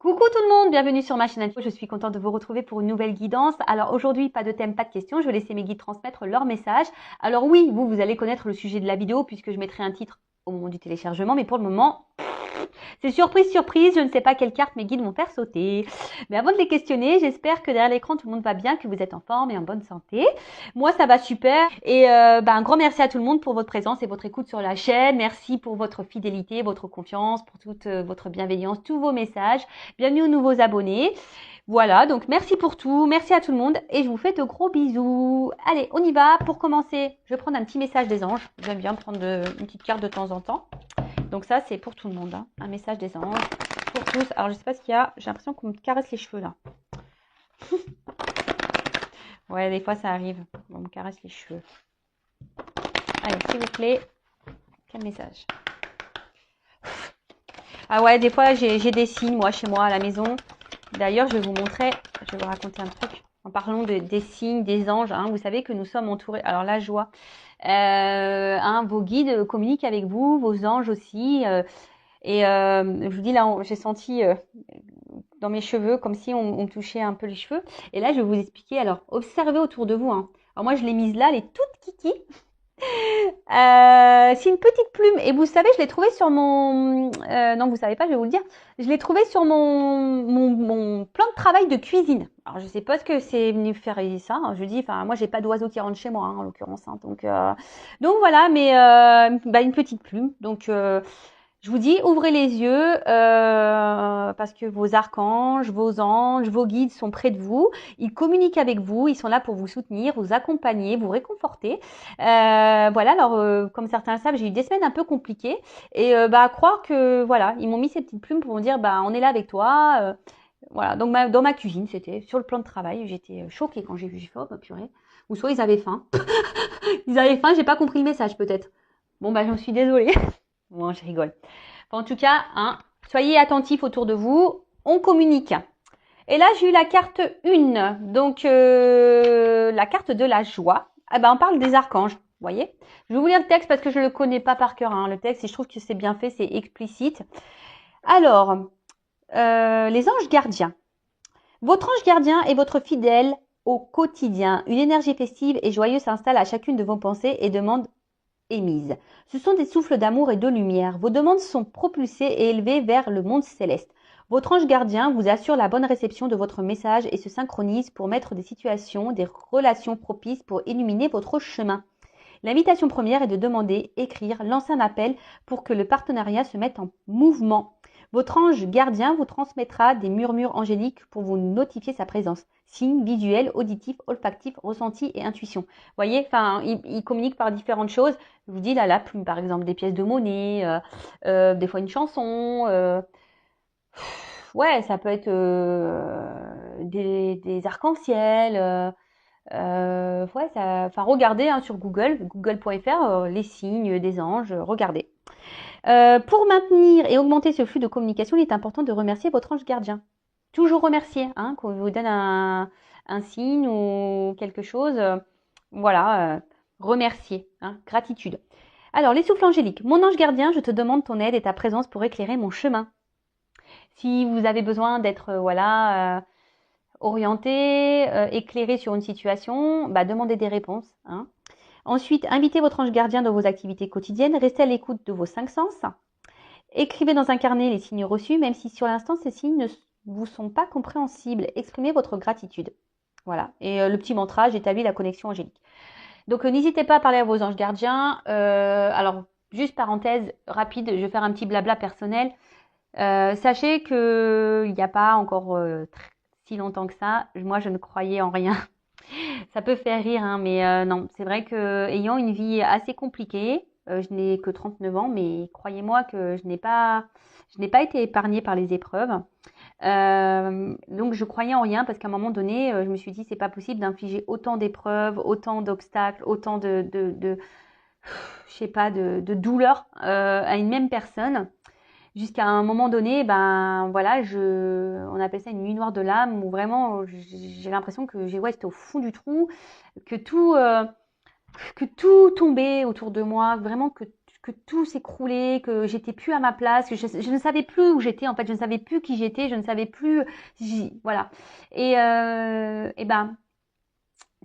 Coucou tout le monde, bienvenue sur ma chaîne info. Je suis contente de vous retrouver pour une nouvelle guidance. Alors aujourd'hui, pas de thème, pas de questions. Je vais laisser mes guides transmettre leur message. Alors oui, vous allez connaître le sujet de la vidéo puisque je mettrai un titre au moment du téléchargement. Mais pour le moment, c'est surprise, surprise. Je ne sais pas quelle carte mes guides vont faire sauter. Mais avant de les questionner, j'espère que derrière l'écran, tout le monde va bien, que vous êtes en forme et en bonne santé. Moi, ça va super. Et un grand merci à tout le monde pour votre présence et votre écoute sur la chaîne. Merci pour votre fidélité, votre confiance, pour toute votre bienveillance, tous vos messages. Bienvenue aux nouveaux abonnés. Voilà, donc merci pour tout, merci à tout le monde et je vous fais de gros bisous. Allez, on y va. Pour commencer, je vais prendre un petit message des anges. J'aime bien prendre une petite carte de temps en temps. Donc ça, c'est pour tout le monde, hein. Un message des anges pour tous. Alors, je sais pas ce qu'il y a. J'ai l'impression qu'on me caresse les cheveux, là. Ouais, des fois, ça arrive. On me caresse les cheveux. Allez, s'il vous plaît. Quel message? Ah ouais, des fois, j'ai des signes, moi, chez moi, à la maison. D'ailleurs, je vais vous montrer, je vais vous raconter un truc. En parlant des signes, des anges, hein, vous savez que nous sommes entourés. Alors, la joie. Vos guides communiquent avec vous, vos anges aussi. Je vous dis, là, j'ai senti dans mes cheveux comme si on me touchait un peu les cheveux. Et là, je vais vous expliquer. Alors, observez autour de vous, hein. Alors, moi, je l'ai mise là, elle est toute kiki. C'est une petite plume. Et vous savez, je l'ai trouvée sur mon... non, vous savez pas, je vais vous le dire. Je l'ai trouvée sur mon plan de travail de cuisine. Alors, je sais pas ce que c'est venu faire ça. Je dis, enfin, moi, j'ai pas d'oiseau qui rentre chez moi, hein, en l'occurrence. Hein. Donc voilà, mais une petite plume. Donc, je vous dis, ouvrez les yeux parce que vos archanges, vos anges, vos guides sont près de vous. Ils communiquent avec vous. Ils sont là pour vous soutenir, vous accompagner, vous réconforter. Voilà, alors comme certains le savent, j'ai eu des semaines un peu compliquées. Et croire que, voilà, ils m'ont mis ces petites plumes pour me dire, on est là avec toi. Voilà, donc dans ma cuisine, c'était sur le plan de travail. J'étais choquée quand j'ai vu, j'ai fait, oh, purée. Ou soit ils avaient faim. Ils avaient faim, j'ai pas compris le message peut-être. Bon, j'en suis désolée. Bon, je rigole. Enfin, en tout cas, hein, soyez attentifs autour de vous. On communique. Et là, j'ai eu la carte 1. Donc, la carte de la joie. On parle des archanges. Vous voyez? Je vais vous lire le texte parce que je ne le connais pas par cœur, hein, le texte. Et je trouve que c'est bien fait, c'est explicite. Alors, les anges gardiens. Votre ange gardien est votre fidèle au quotidien. Une énergie festive et joyeuse s'installe à chacune de vos pensées et demande émises. Ce sont des souffles d'amour et de lumière. Vos demandes sont propulsées et élevées vers le monde céleste. Votre ange gardien vous assure la bonne réception de votre message et se synchronise pour mettre des situations, des relations propices pour illuminer votre chemin. L'invitation première est de demander, écrire, lancer un appel pour que le partenariat se mette en mouvement. Votre ange gardien vous transmettra des murmures angéliques pour vous notifier sa présence. Signes visuels, auditifs, olfactifs, ressentis et intuition. Vous voyez, il communique par différentes choses. Je vous dis là, la plume par exemple, des pièces de monnaie, des fois une chanson. Ouais, ça peut être des arcs-en-ciel. Ouais, regardez hein, sur Google, google.fr, les signes des anges, regardez. Pour maintenir et augmenter ce flux de communication, il est important de remercier votre ange gardien. Toujours remercier, hein, quand il vous donne un signe ou quelque chose. Remercier, hein, gratitude. Alors, les souffles angéliques. Mon ange gardien, je te demande ton aide et ta présence pour éclairer mon chemin. Si vous avez besoin d'être, orienté, éclairé sur une situation, demandez des réponses. Hein. Ensuite, invitez votre ange gardien dans vos activités quotidiennes. Restez à l'écoute de vos 5 sens. Écrivez dans un carnet les signes reçus, même si sur l'instant ces signes ne vous sont pas compréhensibles. Exprimez votre gratitude. Voilà. Et le petit mantra, j'établis la connexion angélique. Donc n'hésitez pas à parler à vos anges gardiens. Alors, juste parenthèse rapide, je vais faire un petit blabla personnel. Sachez qu'il n'y a pas encore si longtemps que ça, moi je ne croyais en rien. Ça peut faire rire, hein, mais non, c'est vrai que ayant une vie assez compliquée, je n'ai que 39 ans, mais croyez-moi que je n'ai pas été épargnée par les épreuves. Donc je croyais en rien parce qu'à un moment donné, je me suis dit c'est pas possible d'infliger autant d'épreuves, autant d'obstacles, autant de douleurs à une même personne. Jusqu'à un moment donné, on appelle ça une nuit noire de l'âme, où vraiment j'ai l'impression que j'étais au fond du trou, que tout tombait autour de moi, vraiment que que tout s'écroulait, que j'étais plus à ma place, que je ne savais plus où j'étais, en fait, je ne savais plus qui j'étais, je ne savais plus, voilà. Et ben,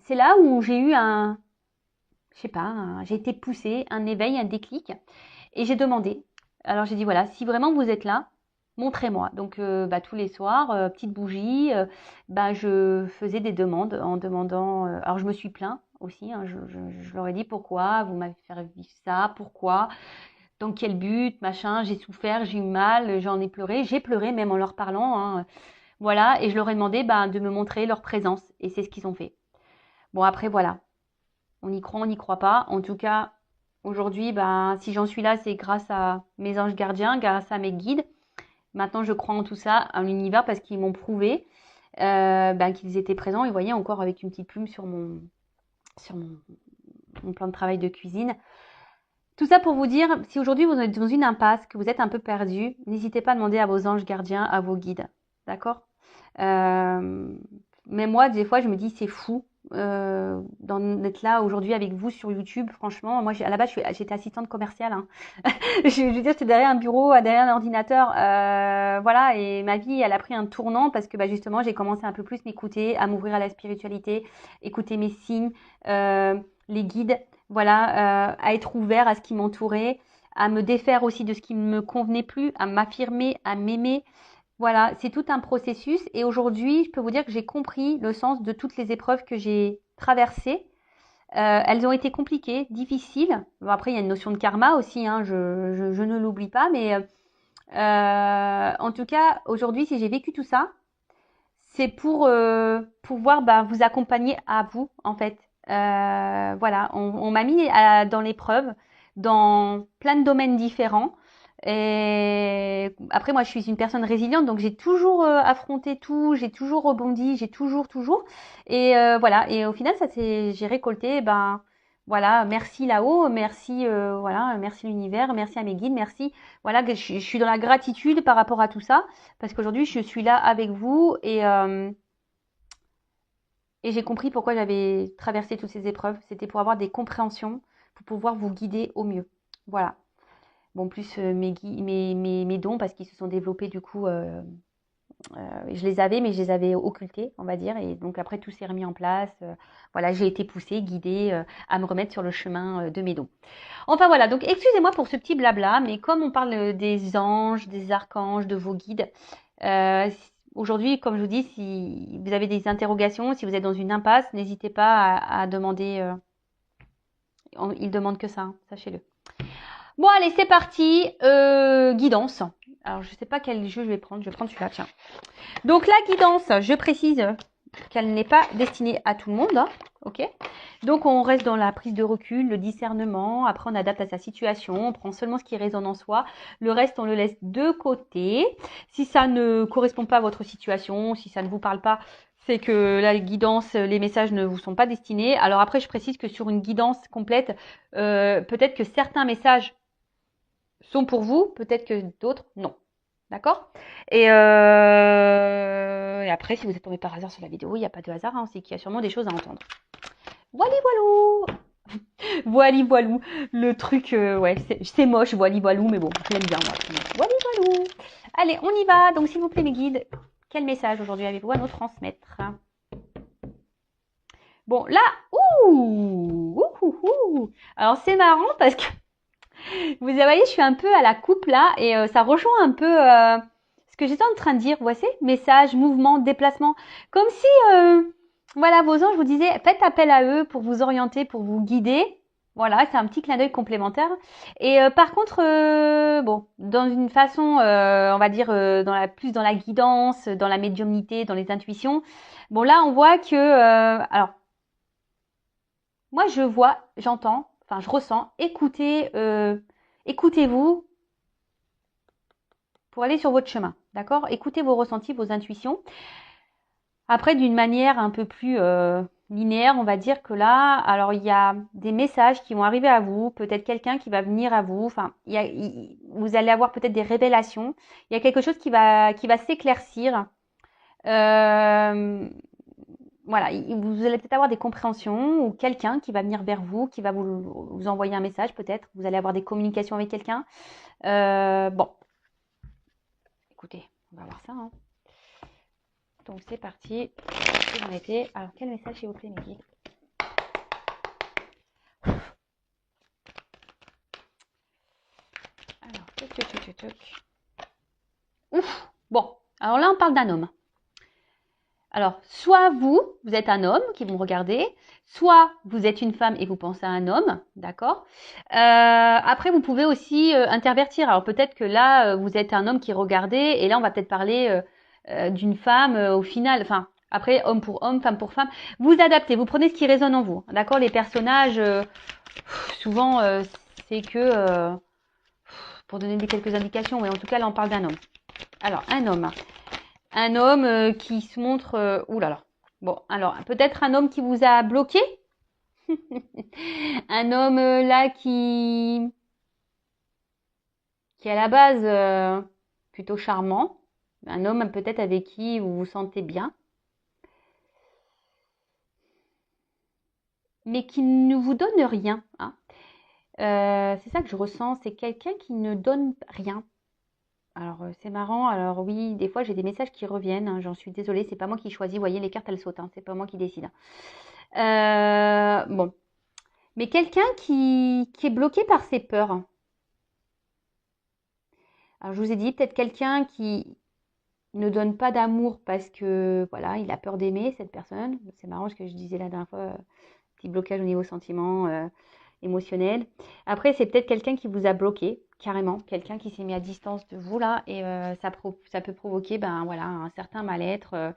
c'est là où j'ai eu je sais pas, j'ai été poussée, un éveil, un déclic, et j'ai demandé. Alors j'ai dit voilà, si vraiment vous êtes là, montrez-moi. Donc tous les soirs, petite bougie, je faisais des demandes en demandant. Alors je me suis plaint aussi, hein, je leur ai dit pourquoi vous m'avez fait vivre ça, pourquoi, dans quel but, machin. J'ai souffert, j'ai eu mal, j'en ai pleuré, j'ai pleuré même en leur parlant. Hein, voilà, et je leur ai demandé de me montrer leur présence, et c'est ce qu'ils ont fait. Bon après voilà, on y croit, on n'y croit pas. En tout cas, aujourd'hui, si j'en suis là, c'est grâce à mes anges gardiens, grâce à mes guides. Maintenant, je crois en tout ça, à l'univers, parce qu'ils m'ont prouvé qu'ils étaient présents. Et vous voyez, encore avec une petite plume sur mon plan de travail de cuisine. Tout ça pour vous dire, si aujourd'hui vous êtes dans une impasse, que vous êtes un peu perdu, n'hésitez pas à demander à vos anges gardiens, à vos guides. D'accord Mais moi, des fois, je me dis, c'est fou d'être là aujourd'hui avec vous sur YouTube. Franchement, moi, à la base, j'étais assistante commerciale. Hein. je veux dire, j'étais derrière un bureau, derrière un ordinateur. Voilà, et ma vie, elle a pris un tournant parce que justement, j'ai commencé un peu plus m'écouter, à m'ouvrir à la spiritualité, écouter mes signes, les guides, voilà, à être ouvert à ce qui m'entourait, à me défaire aussi de ce qui ne me convenait plus, à m'affirmer, à m'aimer. Voilà, c'est tout un processus et aujourd'hui, je peux vous dire que j'ai compris le sens de toutes les épreuves que j'ai traversées. Elles ont été compliquées, difficiles. Bon, après, il y a une notion de karma aussi, hein, je ne l'oublie pas, mais en tout cas, aujourd'hui, si j'ai vécu tout ça, c'est pour pouvoir vous accompagner à vous, en fait. Voilà, on m'a mis dans l'épreuve, dans plein de domaines différents. Et après, moi, je suis une personne résiliente, donc j'ai toujours affronté tout, j'ai toujours rebondi, j'ai toujours. Et voilà. Et au final, j'ai récolté. Voilà, merci là-haut, merci, voilà, merci l'univers, merci à mes guides, merci. Voilà, que je suis dans la gratitude par rapport à tout ça, parce qu'aujourd'hui, je suis là avec vous et j'ai compris pourquoi j'avais traversé toutes ces épreuves. C'était pour avoir des compréhensions, pour pouvoir vous guider au mieux. Voilà. Bon, plus mes dons, parce qu'ils se sont développés du coup, je les avais, mais je les avais occultés, on va dire. Et donc après, tout s'est remis en place. Voilà, j'ai été poussée, guidée à me remettre sur le chemin de mes dons. Enfin voilà, donc excusez-moi pour ce petit blabla, mais comme on parle des anges, des archanges, de vos guides, aujourd'hui, comme je vous dis, si vous avez des interrogations, si vous êtes dans une impasse, n'hésitez pas à demander. Ils demandent que ça, hein, sachez-le. Bon, allez, c'est parti. Guidance. Alors, je ne sais pas quel jeu je vais prendre. Je vais prendre celui-là, tiens. Donc, la guidance, je précise qu'elle n'est pas destinée à tout le monde. Hein, ok. Donc, on reste dans la prise de recul, le discernement. Après, on adapte à sa situation. On prend seulement ce qui résonne en soi. Le reste, on le laisse de côté. Si ça ne correspond pas à votre situation, si ça ne vous parle pas, c'est que la guidance, les messages ne vous sont pas destinés. Alors après, je précise que sur une guidance complète, peut-être que certains messages sont pour vous, peut-être que d'autres, non. D'accord et après, si vous êtes tombé par hasard sur la vidéo, il n'y a pas de hasard, hein, c'est qu'il y a sûrement des choses à entendre. Voili voilou. Voili voilou. Le truc, ouais, c'est moche, voili voilou, mais bon, je l'aime bien, moi. Voili voilou. Allez, on y va. Donc, s'il vous plaît, mes guides, quel message aujourd'hui avez-vous à nous transmettre? Bon, là, alors c'est marrant parce que vous voyez, je suis un peu à la coupe là et ça rejoint un peu ce que j'étais en train de dire. Vous voyez, message, mouvement, déplacement. Comme si, voilà, vos anges vous disaient, faites appel à eux pour vous orienter, pour vous guider. Voilà, c'est un petit clin d'œil complémentaire. Et par contre, bon, dans une façon, on va dire, plus dans la guidance, dans la médiumnité, dans les intuitions. Bon, là, on voit que, alors, moi, je vois, j'entends, enfin, je ressens, écoutez-vous pour aller sur votre chemin, d'accord? Écoutez vos ressentis, vos intuitions. Après, d'une manière un peu plus linéaire, on va dire que là, alors il y a des messages qui vont arriver à vous, peut-être quelqu'un qui va venir à vous, enfin, vous allez avoir peut-être des révélations. Il y a quelque chose qui va s'éclaircir. voilà, vous allez peut-être avoir des compréhensions ou quelqu'un qui va venir vers vous, qui va vous envoyer un message peut-être. Vous allez avoir des communications avec quelqu'un. Bon, écoutez, on va voir ça. Hein. Donc c'est parti. J'en étais. Alors quel message s'il vous plaît, mes guides? Alors, toc. Ouf. Bon, alors là on parle d'un homme. Alors, soit vous êtes un homme qui vous regardez, soit vous êtes une femme et vous pensez à un homme, d'accord. Après, vous pouvez aussi intervertir. Alors peut-être que là, vous êtes un homme qui regardait, et là, on va peut-être parler d'une femme au final. Enfin, après, homme pour homme, femme pour femme. Vous adaptez, vous prenez ce qui résonne en vous, d'accord. Les personnages, souvent, c'est que pour donner quelques indications, mais en tout cas, là, on parle d'un homme. Alors, un homme. Un homme qui se montre... ouh là là. Bon, alors, peut-être un homme qui vous a bloqué. Un homme là qui est à la base plutôt charmant. Un homme peut-être avec qui vous vous sentez bien. Mais qui ne vous donne rien. Hein. C'est ça que je ressens. C'est quelqu'un qui ne donne rien. Alors, c'est marrant. Alors oui, des fois, j'ai des messages qui reviennent. Hein. J'en suis désolée. C'est pas moi qui choisis. Vous voyez, les cartes, elles sautent. Hein. C'est pas moi qui décide. Bon. Mais quelqu'un qui est bloqué par ses peurs. Alors, je vous ai dit, peut-être quelqu'un qui ne donne pas d'amour parce que, voilà, il a peur d'aimer cette personne. C'est marrant ce que je disais la dernière fois, petit blocage au niveau sentiment, émotionnel. Après, c'est peut-être quelqu'un qui vous a bloqué, carrément. Quelqu'un qui s'est mis à distance de vous, là, et ça peut provoquer, ben voilà, un certain mal-être.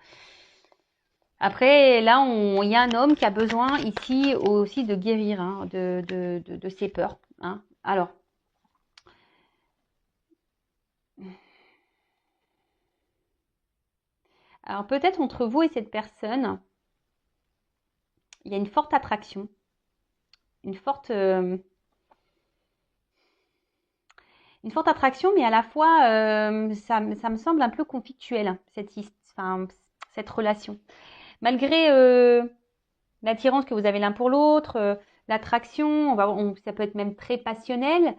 Après, là, il y a un homme qui a besoin ici aussi de guérir hein, de ses peurs. Hein. Alors peut-être entre vous et cette personne, il y a une forte attraction, une forte, attraction, mais à la fois, ça me semble un peu conflictuel, cette relation. Malgré l'attirance que vous avez l'un pour l'autre, l'attraction, ça peut être même très passionnel.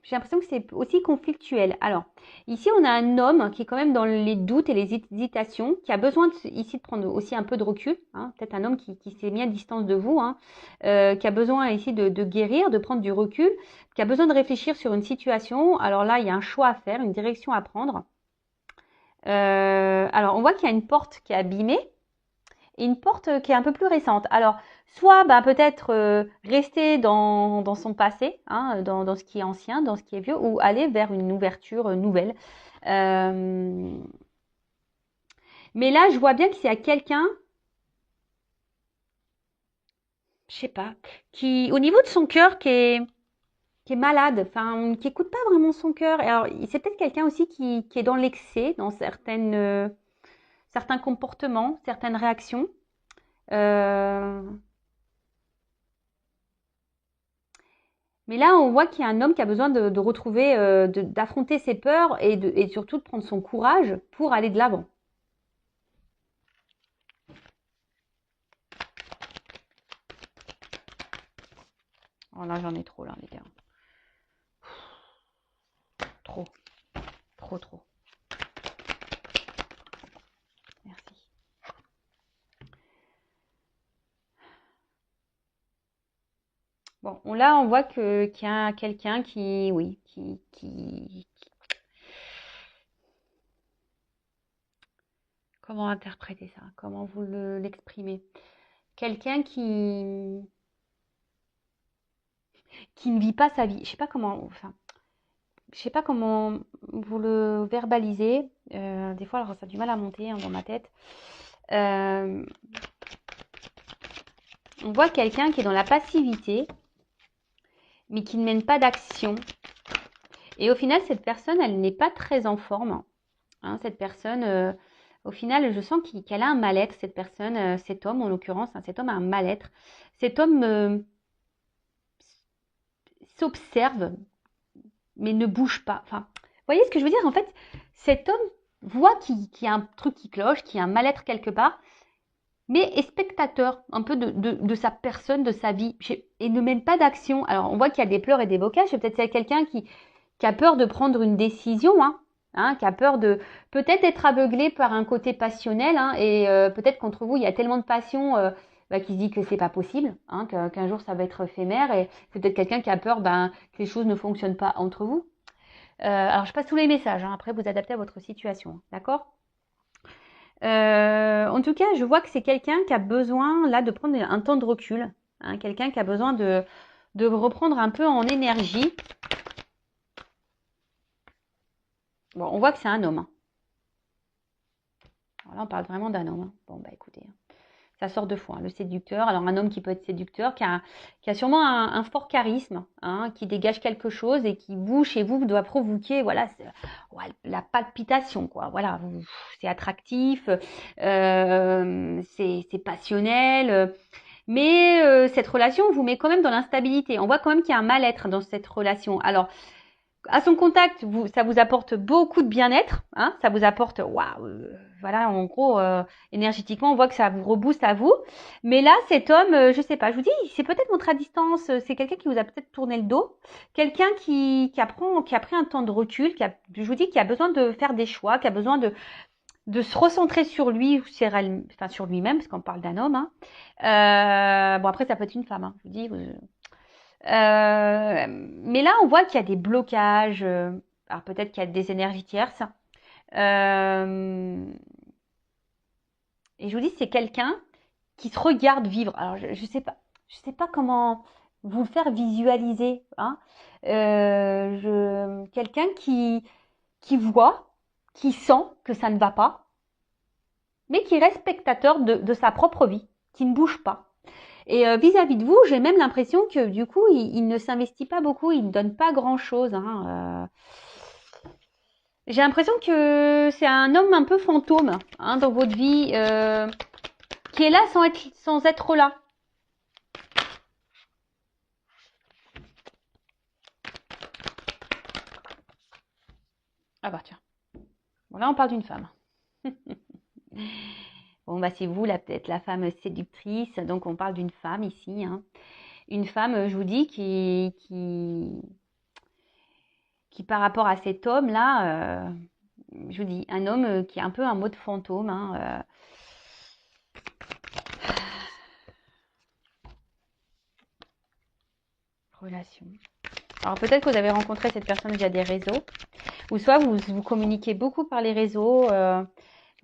J'ai l'impression que c'est aussi conflictuel. Alors, ici, on a un homme qui est quand même dans les doutes et les hésitations, qui a besoin ici de prendre aussi un peu de recul. Hein, peut-être un homme qui s'est mis à distance de vous, hein, qui a besoin ici de guérir, de prendre du recul, qui a besoin de réfléchir sur une situation. Alors là, il y a un choix à faire, une direction à prendre. Alors, on voit qu'il y a une porte qui est abîmée et une porte qui est un peu plus récente. Alors, soit bah, peut-être rester dans son passé, hein, dans ce qui est ancien, dans ce qui est vieux, ou aller vers une ouverture nouvelle. Euh, Mais là, je vois bien que s'il y a quelqu'un, je sais pas, qui, au niveau de son cœur, qui est malade, enfin, qui écoute pas vraiment son cœur. Et alors, c'est peut-être quelqu'un aussi qui est dans l'excès, dans certains comportements, certaines réactions. Euh, Mais là, on voit qu'il y a un homme qui a besoin de retrouver, d'affronter ses peurs et surtout de prendre son courage pour aller de l'avant. Oh là, j'en ai trop, là, les gars. Trop, trop. Merci. Bon, là, on voit qu'il y a quelqu'un qui, oui, comment interpréter ça? Comment vous l'exprimez? Quelqu'un qui ne vit pas sa vie. Je sais pas comment vous le verbalisez. Des fois, alors, ça a du mal à monter hein, dans ma tête. Euh, on voit quelqu'un qui est dans la passivité, mais qui ne mène pas d'action. Et au final, cette personne, elle n'est pas très en forme. Hein, cette personne, au final, je sens qu'elle a un mal-être, cette personne, cet homme en l'occurrence, hein, cet homme a un mal-être. Cet homme s'observe, mais ne bouge pas. Enfin, vous voyez ce que je veux dire? En fait, cet homme voit qu'il y a un truc qui cloche, qu'il y a un mal-être quelque part, mais est spectateur un peu de sa personne, de sa vie, et ne mène pas d'action. Alors, on voit qu'il y a des pleurs et des bocages. Peut-être c'est quelqu'un qui a peur de prendre une décision, qui a peur de peut-être être aveuglé par un côté passionnel, et peut-être qu'entre vous, il y a tellement de passion qui se dit que c'est pas possible, qu'un jour ça va être éphémère, et c'est peut-être quelqu'un qui a peur que les choses ne fonctionnent pas entre vous. Alors, je passe tous les messages, après vous adaptez à votre situation, d'accord? En tout cas, je vois que c'est quelqu'un qui a besoin là de prendre un temps de recul, quelqu'un qui a besoin de reprendre un peu en énergie. Bon, on voit que c'est un homme. Alors là, on parle vraiment d'un homme. Bon, bah écoutez, ça sort 2 fois, le séducteur. Alors, un homme qui peut être séducteur, qui a sûrement un fort charisme, qui dégage quelque chose et qui, vous, chez vous, doit provoquer, voilà, la palpitation, quoi. Voilà, c'est attractif, c'est passionnel. Mais cette relation vous met quand même dans l'instabilité. On voit quand même qu'il y a un mal-être dans cette relation. Alors, à son contact, ça vous apporte beaucoup de bien-être, ça vous apporte, voilà, en gros, énergétiquement, on voit que ça vous rebooste à vous. Mais là, cet homme, je sais pas, je vous dis, c'est peut-être montré à distance, c'est quelqu'un qui vous a peut-être tourné le dos, quelqu'un qui a pris un temps de recul, je vous dis, qui a besoin de faire des choix, qui a besoin de se recentrer sur lui, sur lui-même, parce qu'on parle d'un homme. Bon, après, ça peut être une femme, je vous dis. Mais là, on voit qu'il y a des blocages. Alors peut-être qu'il y a des énergies tierces. Et je vous dis, c'est quelqu'un qui se regarde vivre. Alors je sais pas comment vous le faire visualiser. Quelqu'un qui voit, qui sent que ça ne va pas, mais qui reste spectateur de sa propre vie, qui ne bouge pas. Et vis-à-vis de vous, j'ai même l'impression que du coup, il ne s'investit pas beaucoup, il ne donne pas grand-chose. J'ai l'impression que c'est un homme un peu fantôme dans votre vie, qui est là sans être là. Ah bah tiens, bon là on parle d'une femme. Bon bah c'est vous là peut-être la femme séductrice, donc on parle d'une femme ici. Une femme, je vous dis, qui par rapport à cet homme là, je vous dis, un homme qui est un peu un mode fantôme. Relation. Alors peut-être que vous avez rencontré cette personne via des réseaux, ou soit vous communiquez beaucoup par les réseaux.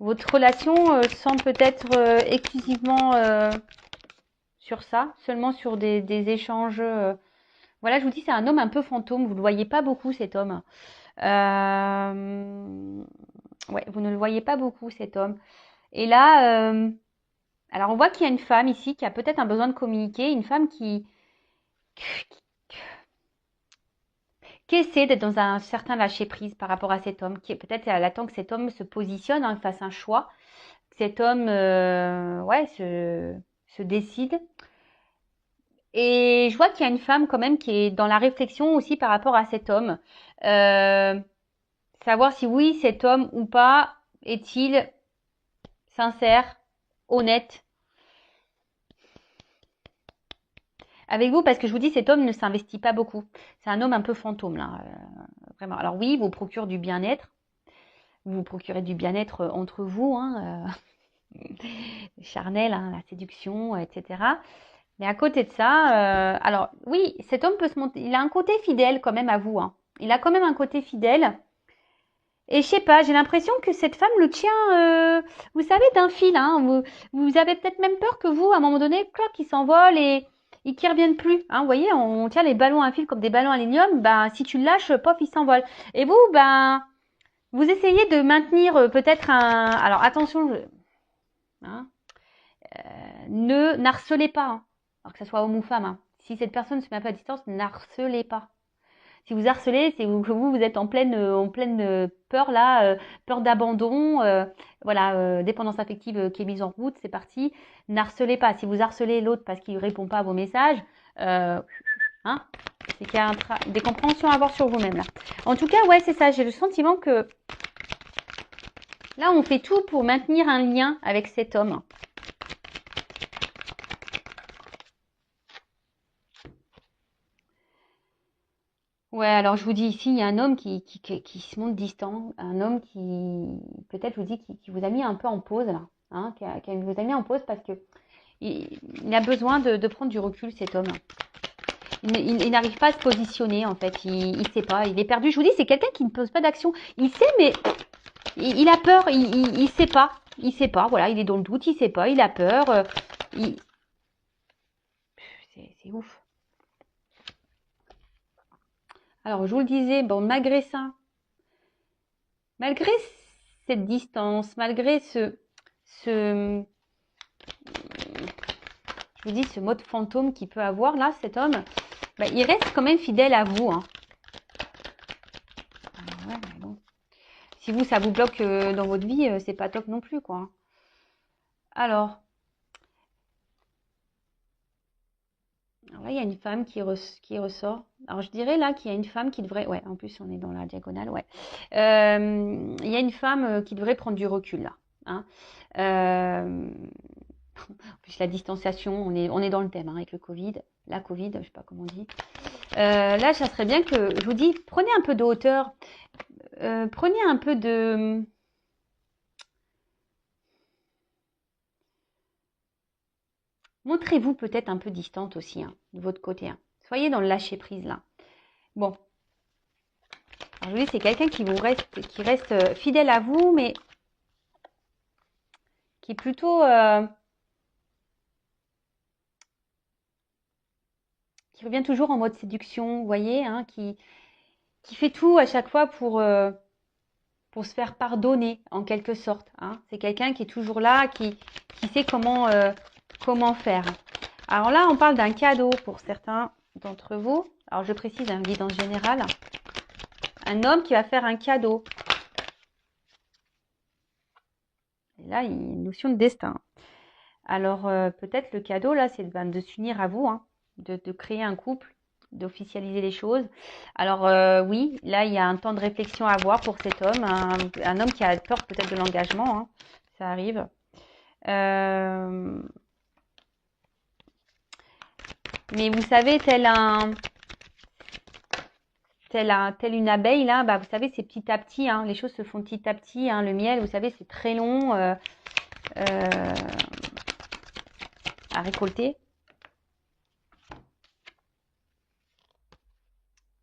Votre relation semble peut-être exclusivement sur ça, seulement sur des échanges. Voilà, je vous dis, c'est un homme un peu fantôme. Vous ne le voyez pas beaucoup, cet homme. Ouais, vous ne le voyez pas beaucoup, cet homme. Et là, alors on voit qu'il y a une femme ici qui a peut-être un besoin de communiquer, une femme qui essaie d'être dans un certain lâcher-prise par rapport à cet homme, qui peut-être elle attend que cet homme se positionne, fasse un choix, que cet homme se décide. Et je vois qu'il y a une femme quand même qui est dans la réflexion aussi par rapport à cet homme. Savoir si oui, cet homme ou pas est-il sincère, honnête avec vous, parce que je vous dis, cet homme ne s'investit pas beaucoup. C'est un homme un peu fantôme, là, vraiment. Alors oui, il vous procure du bien-être. Vous procurez du bien-être entre vous, charnel, la séduction, etc. Mais à côté de ça, alors oui, cet homme peut se monter. Il a un côté fidèle quand même à vous. Il a quand même un côté fidèle. Et je sais pas, j'ai l'impression que cette femme le tient, vous savez, d'un fil. Vous avez peut-être même peur que vous, à un moment donné, clac, il s'envole et qu'il ne revienne plus. Vous voyez, on tient les ballons à fil comme des ballons à aluminium. Si tu le lâches, pof, il s'envole. Et vous, vous essayez de maintenir peut-être un. Alors attention, ne n'harcelez pas, alors que ce soit homme ou femme. Si cette personne ne se met pas à distance, n'harcelez pas. Si vous harcelez, c'est que vous êtes en pleine peur là, peur d'abandon, dépendance affective qui est mise en route, c'est parti. N'harcelez pas. Si vous harcelez l'autre parce qu'il ne répond pas à vos messages, c'est qu'il y a des compréhensions à avoir sur vous-même là. En tout cas, ouais, c'est ça. J'ai le sentiment que Là, on fait tout pour maintenir un lien avec cet homme. Ouais, alors je vous dis ici, il y a un homme qui se montre distant, un homme qui, peut-être, je vous dis, qui vous a mis un peu en pause, là, hein, qui vous a mis en pause parce que il a besoin de prendre du recul, cet homme. Il n'arrive pas à se positionner, en fait, il ne sait pas, il est perdu. Je vous dis, c'est quelqu'un qui ne pose pas d'action. Il sait, mais il a peur, il sait pas. Il sait pas, voilà, il est dans le doute, il sait pas, il a peur. Il... C'est ouf. Alors, je vous le disais, bon, malgré ça, malgré cette distance, malgré je vous dis, ce mode fantôme qu'il peut avoir, là, cet homme, bah, il reste quand même fidèle à vous. Hein. Alors, ouais, mais bon. Si vous, ça vous bloque dans votre vie, c'est pas top non plus, quoi. Alors là, il y a une femme qui ressort. Alors, je dirais là qu'il y a une femme qui devrait... Ouais, en plus, on est dans la diagonale, ouais. Il y a une femme qui devrait prendre du recul, là. Hein. En plus, la distanciation, on est dans le thème, hein, avec le Covid. La Covid, je sais pas comment on dit. Là, ça serait bien que... Je vous dis, prenez un peu de hauteur. Prenez un peu de... Montrez-vous peut-être un peu distante aussi, hein, de votre côté. Hein. Soyez dans le lâcher-prise, là. Bon. Alors, je vous dis, c'est quelqu'un qui reste fidèle à vous, mais qui est plutôt... qui revient toujours en mode séduction, vous voyez, hein, qui fait tout à chaque fois pour se faire pardonner, en quelque sorte. Hein. C'est quelqu'un qui est toujours là, qui sait comment faire. Alors là, on parle d'un cadeau pour certains d'entre vous. Alors, je précise un guidance générale. Un homme qui va faire un cadeau. Et là, il y a une notion de destin. Alors, peut-être le cadeau, là, c'est de s'unir à vous, hein, de créer un couple, d'officialiser les choses. Alors, oui, là, il y a un temps de réflexion à avoir pour cet homme, un homme qui a peur peut-être de l'engagement, hein, ça arrive. Mais vous savez, telle une abeille, là, bah, vous savez, c'est petit à petit, hein, les choses se font petit à petit. Hein, le miel, vous savez, c'est très long à récolter.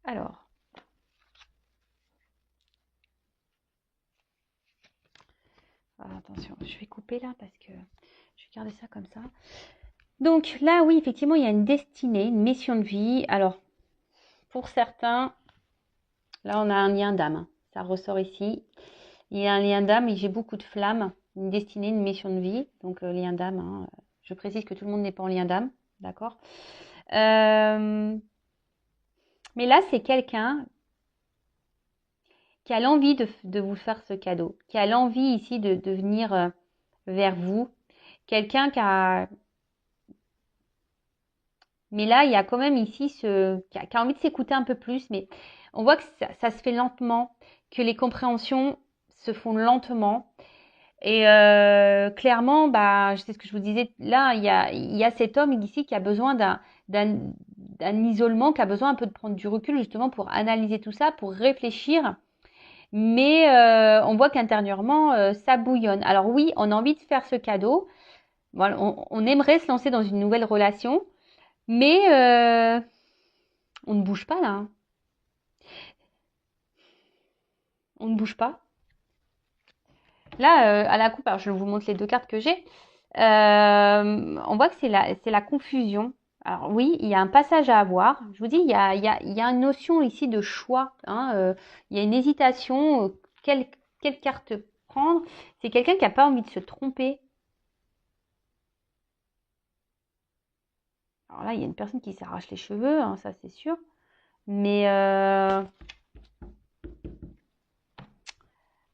Alors, attention, je vais couper là parce que je vais garder ça comme ça. Donc là, oui, effectivement, il y a une destinée, une mission de vie. Alors, pour certains, là, on a un lien d'âme. Ça ressort ici. Il y a un lien d'âme et j'ai beaucoup de flammes. Une destinée, une mission de vie. Donc, lien d'âme. Hein. Je précise que tout le monde n'est pas en lien d'âme. D'accord. Mais là, c'est quelqu'un qui a l'envie de vous faire ce cadeau. Qui a l'envie ici de venir vers vous. Quelqu'un qui a... Mais là, il y a quand même ici qui a envie de s'écouter un peu plus, mais on voit que ça se fait lentement, que les compréhensions se font lentement. Et clairement, bah, c'est ce que je vous disais, là, il y a cet homme ici qui a besoin d'un isolement, qui a besoin un peu de prendre du recul justement pour analyser tout ça, pour réfléchir. Mais on voit qu'intérieurement, ça bouillonne. Alors oui, on a envie de faire ce cadeau. Voilà, on aimerait se lancer dans une nouvelle relation. Mais on ne bouge pas là. Hein. On ne bouge pas. Là, à la coupe, alors je vous montre les deux cartes que j'ai. On voit que c'est la confusion. Alors oui, il y a un passage à avoir. Je vous dis, il y a une notion ici de choix. Hein, il y a une hésitation. Quelle carte prendre? C'est quelqu'un qui n'a pas envie de se tromper. Alors là, il y a une personne qui s'arrache les cheveux, hein, ça c'est sûr. Mais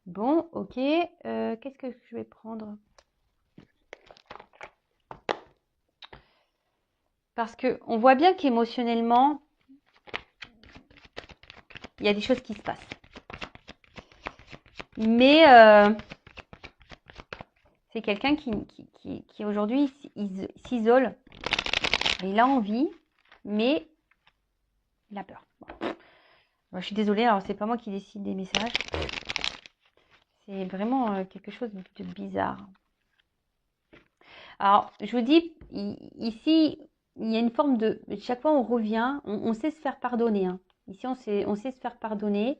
bon, ok. Qu'est-ce que je vais prendre? Parce que on voit bien qu'émotionnellement, il y a des choses qui se passent. Mais c'est quelqu'un qui aujourd'hui s'isole. Il a envie, mais il a peur. Bon. Bon, je suis désolée, alors c'est pas moi qui décide des messages. C'est vraiment quelque chose de bizarre. Alors, je vous dis, ici, il y a une forme de... Chaque fois, on revient, on sait se faire pardonner. Hein. Ici, on sait se faire pardonner.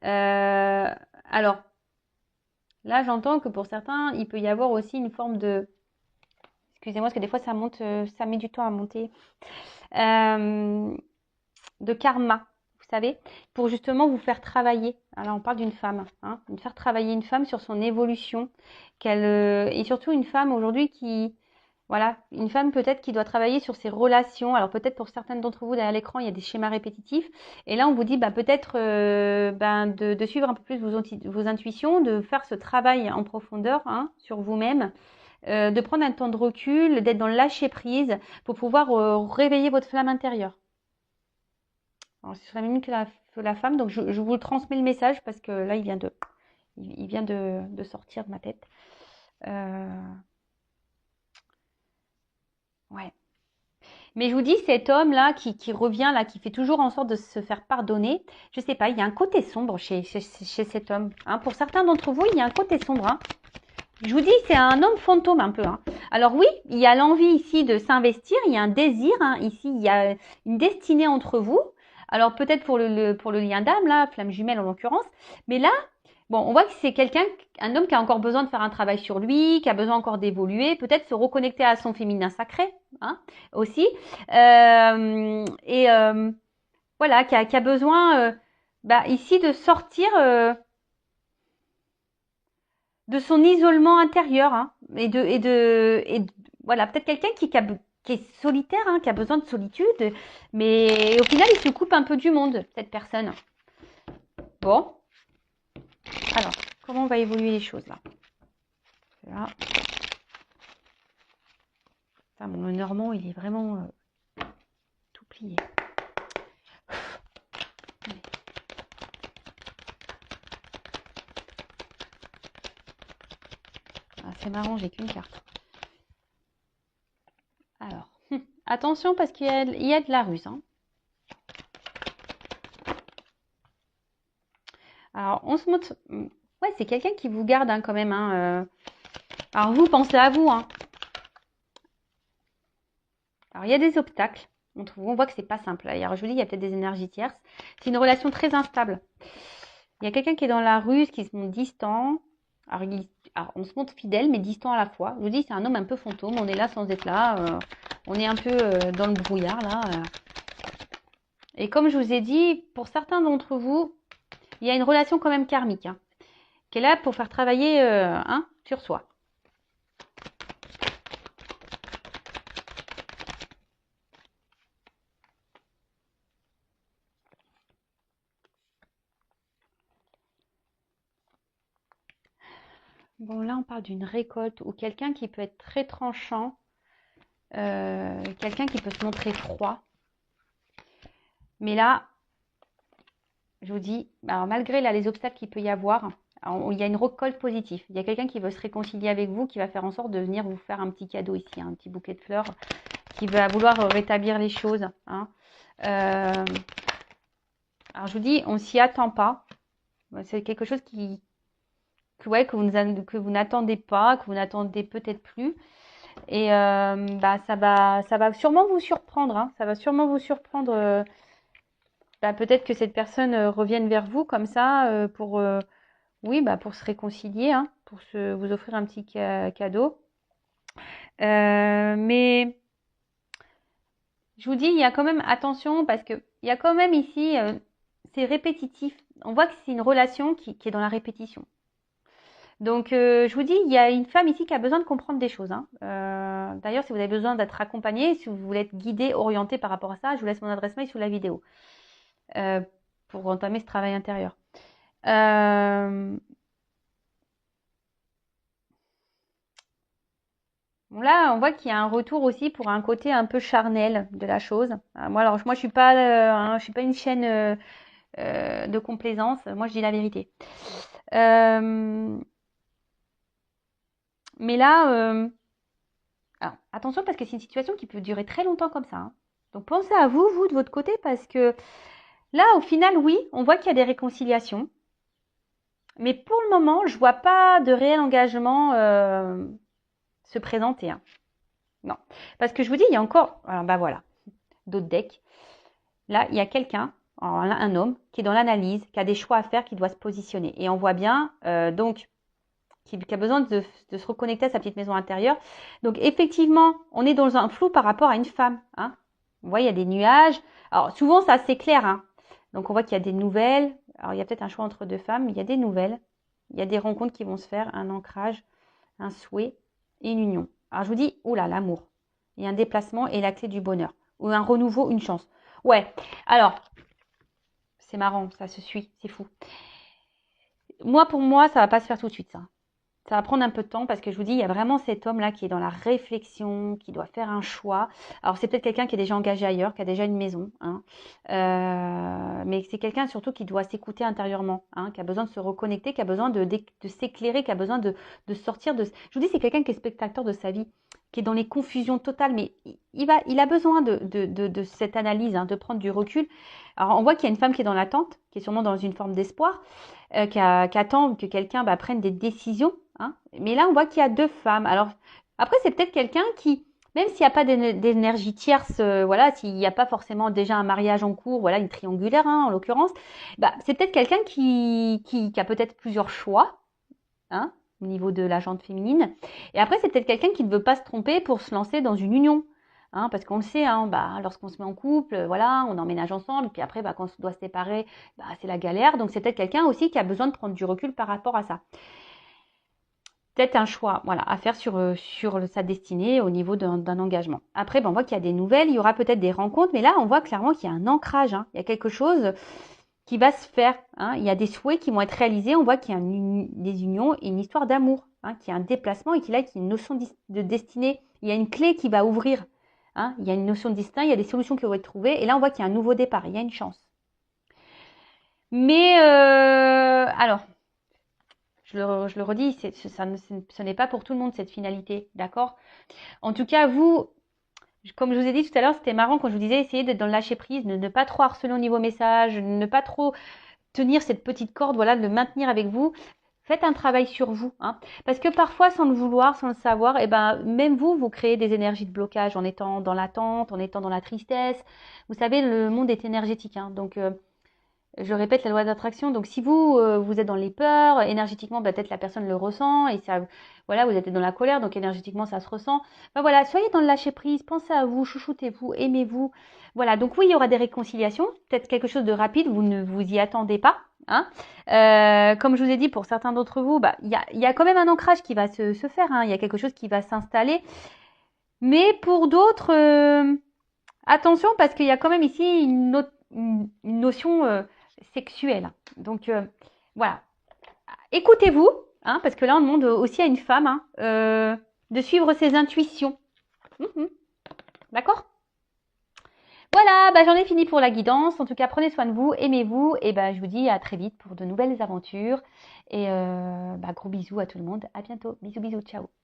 Alors, là, j'entends que pour certains, il peut y avoir aussi une forme de... Excusez-moi, parce que des fois, ça monte, ça met du temps à monter. De karma, vous savez, pour justement vous faire travailler. Alors, on parle d'une femme, hein, de faire travailler une femme sur son évolution. Et surtout une femme aujourd'hui qui... Voilà, une femme peut-être qui doit travailler sur ses relations. Alors peut-être pour certaines d'entre vous derrière l'écran, il y a des schémas répétitifs. Et là, on vous dit peut-être de suivre un peu plus vos intuitions, de faire ce travail en profondeur hein, sur vous-même, de prendre un temps de recul, d'être dans le lâcher-prise pour pouvoir réveiller votre flamme intérieure. Alors c'est sur la même ligne que la femme, donc je vous transmets le message parce que là, il vient de sortir de ma tête. Ouais. Mais je vous dis, cet homme-là qui revient, là, qui fait toujours en sorte de se faire pardonner, je sais pas, il y a un côté sombre chez cet homme. Hein. Pour certains d'entre vous, il y a un côté sombre. Hein. Je vous dis, c'est un homme fantôme un peu. Hein. Alors oui, il y a l'envie ici de s'investir, il y a un désir. Hein. Ici, il y a une destinée entre vous. Alors peut-être pour le lien d'âme, là, flamme jumelle en l'occurrence. Mais là, bon, on voit que c'est un homme qui a encore besoin de faire un travail sur lui, qui a besoin encore d'évoluer, peut-être se reconnecter à son féminin sacré, hein, aussi. Voilà, qui a besoin ici de sortir de son isolement intérieur, hein, voilà, peut-être quelqu'un qui est solitaire, hein, qui a besoin de solitude, mais au final, il se coupe un peu du monde, cette personne. Bon. Alors, comment on va évoluer les choses là? Là. Enfin, mon normand, il est vraiment tout plié. Ah, c'est marrant, j'ai qu'une carte. Alors, attention parce qu'il y a de la ruse. Hein. Alors, on se montre... Ouais, c'est quelqu'un qui vous garde hein, quand même. Hein, Alors, vous, pensez à vous. Hein. Alors, il y a des obstacles. On voit que c'est pas simple. Alors, je vous dis, il y a peut-être des énergies tierces. C'est une relation très instable. Il y a quelqu'un qui est dans la ruse, qui se montre distant. Alors, on se montre fidèle, mais distant à la fois. Je vous dis, c'est un homme un peu fantôme. On est là sans être là. On est un peu dans le brouillard, là. Et comme je vous ai dit, pour certains d'entre vous, il y a une relation quand même karmique, hein, qui est là pour faire travailler sur soi. Bon, là, on parle d'une récolte ou quelqu'un qui peut être très tranchant, quelqu'un qui peut se montrer froid. Mais là, je vous dis, alors malgré là, les obstacles qu'il peut y avoir, il y a une récolte positive. Il y a quelqu'un qui veut se réconcilier avec vous, qui va faire en sorte de venir vous faire un petit cadeau ici, un petit bouquet de fleurs, qui va vouloir rétablir les choses. Hein. Alors je vous dis, on s'y attend pas. C'est quelque chose que vous n'attendez pas, que vous n'attendez peut-être plus. Et ça va sûrement vous surprendre. Hein. Ça va sûrement vous surprendre. Peut-être que cette personne revienne vers vous comme ça pour se réconcilier, hein, pour vous offrir un petit cadeau. Mais je vous dis, il y a quand même attention parce que il y a quand même ici, c'est répétitif. On voit que c'est une relation qui est dans la répétition. Donc, je vous dis, il y a une femme ici qui a besoin de comprendre des choses. Hein. D'ailleurs, si vous avez besoin d'être accompagné, si vous voulez être guidé, orienté par rapport à ça, je vous laisse mon adresse mail sous la vidéo pour entamer ce travail intérieur. Bon, là, on voit qu'il y a un retour aussi pour un côté un peu charnel de la chose. Moi, je suis pas une chaîne de complaisance. Moi, je dis la vérité. Mais là, alors, attention parce que c'est une situation qui peut durer très longtemps comme ça, hein. Donc pensez à vous, de votre côté, parce que là, au final, oui, on voit qu'il y a des réconciliations. Mais pour le moment, je vois pas de réel engagement se présenter, hein. Non. Parce que je vous dis, il y a encore, alors bah voilà, d'autres decks. Là, il y a quelqu'un, un homme, qui est dans l'analyse, qui a des choix à faire, qui doit se positionner. Et on voit bien, donc, qui a besoin de se reconnecter à sa petite maison intérieure. Donc, effectivement, on est dans un flou par rapport à une femme, hein. Vous voyez, il y a des nuages. Alors, souvent, c'est assez clair, hein. Donc, on voit qu'il y a des nouvelles. Alors, il y a peut-être un choix entre deux femmes, mais il y a des nouvelles. Il y a des rencontres qui vont se faire, un ancrage, un souhait et une union. Alors, je vous dis, oula, l'amour. Il y a un déplacement et la clé du bonheur. Ou un renouveau, une chance. Ouais, alors, c'est marrant, ça se suit, c'est fou. Moi, pour moi, ça va pas se faire tout de suite, ça. Ça va prendre un peu de temps parce que je vous dis, il y a vraiment cet homme-là qui est dans la réflexion, qui doit faire un choix. Alors, c'est peut-être quelqu'un qui est déjà engagé ailleurs, qui a déjà une maison, hein. Mais c'est quelqu'un surtout qui doit s'écouter intérieurement, hein, qui a besoin de se reconnecter, qui a besoin de s'éclairer, qui a besoin de sortir de... Je vous dis, c'est quelqu'un qui est spectateur de sa vie, qui est dans les confusions totales, mais il a besoin de cette analyse, hein, de prendre du recul. Alors, on voit qu'il y a une femme qui est dans l'attente, qui est sûrement dans une forme d'espoir, qui attend que quelqu'un prenne des décisions, hein. Mais là, on voit qu'il y a deux femmes. Alors, après, c'est peut-être quelqu'un qui, même s'il n'y a pas d'énergie tierce, voilà, s'il n'y a pas forcément déjà un mariage en cours, voilà, une triangulaire, hein, en l'occurrence, c'est peut-être quelqu'un qui a peut-être plusieurs choix, hein, au niveau de la jante féminine. Et après, c'est peut-être quelqu'un qui ne veut pas se tromper pour se lancer dans une union. Hein, parce qu'on le sait, hein, lorsqu'on se met en couple, voilà, on emménage ensemble, puis après, quand on doit se séparer, c'est la galère. Donc, c'est peut-être quelqu'un aussi qui a besoin de prendre du recul par rapport à ça. Peut-être un choix, voilà, à faire sur sa destinée au niveau d'un engagement. Après, on voit qu'il y a des nouvelles, il y aura peut-être des rencontres, mais là, on voit clairement qu'il y a un ancrage, hein. Il y a quelque chose qui va se faire, hein. Il y a des souhaits qui vont être réalisés. On voit qu'il y a des unions et une histoire d'amour, hein, qu'il y a un déplacement et qu'il y a une notion de destinée. Il y a une clé qui va ouvrir, hein. Il y a une notion de destin, il y a des solutions qui vont être trouvées. Et là, on voit qu'il y a un nouveau départ, il y a une chance. Mais alors, je le redis, ce n'est pas pour tout le monde cette finalité, d'accord? En tout cas, vous, comme je vous ai dit tout à l'heure, c'était marrant quand je vous disais essayez d'être dans le lâcher prise, ne pas trop harceler au niveau message, ne pas trop tenir cette petite corde, voilà, de le maintenir avec vous. Faites un travail sur vous, hein, parce que parfois, sans le vouloir, sans le savoir, même vous créez des énergies de blocage en étant dans l'attente, en étant dans la tristesse. Vous savez, le monde est énergétique, hein, donc je répète la loi d'attraction. Donc si vous êtes dans les peurs, énergétiquement, peut-être la personne le ressent et ça, voilà, vous êtes dans la colère, donc énergétiquement ça se ressent. Voilà, soyez dans le lâcher prise, pensez à vous, chouchoutez-vous, aimez-vous. Voilà, donc oui, il y aura des réconciliations, peut-être quelque chose de rapide, vous ne vous y attendez pas, hein. Comme je vous ai dit, pour certains d'entre vous, il y a quand même un ancrage qui va se faire, hein. Il y a quelque chose qui va s'installer. Mais pour d'autres, attention parce qu'il y a quand même ici une notion sexuelle. Donc voilà, écoutez-vous, hein, parce que là on demande aussi à une femme, hein, de suivre ses intuitions. D'accord? Voilà, j'en ai fini pour la guidance. En tout cas, prenez soin de vous, aimez-vous, et je vous dis à très vite pour de nouvelles aventures. Et gros bisous à tout le monde. À bientôt. Bisous, bisous, ciao.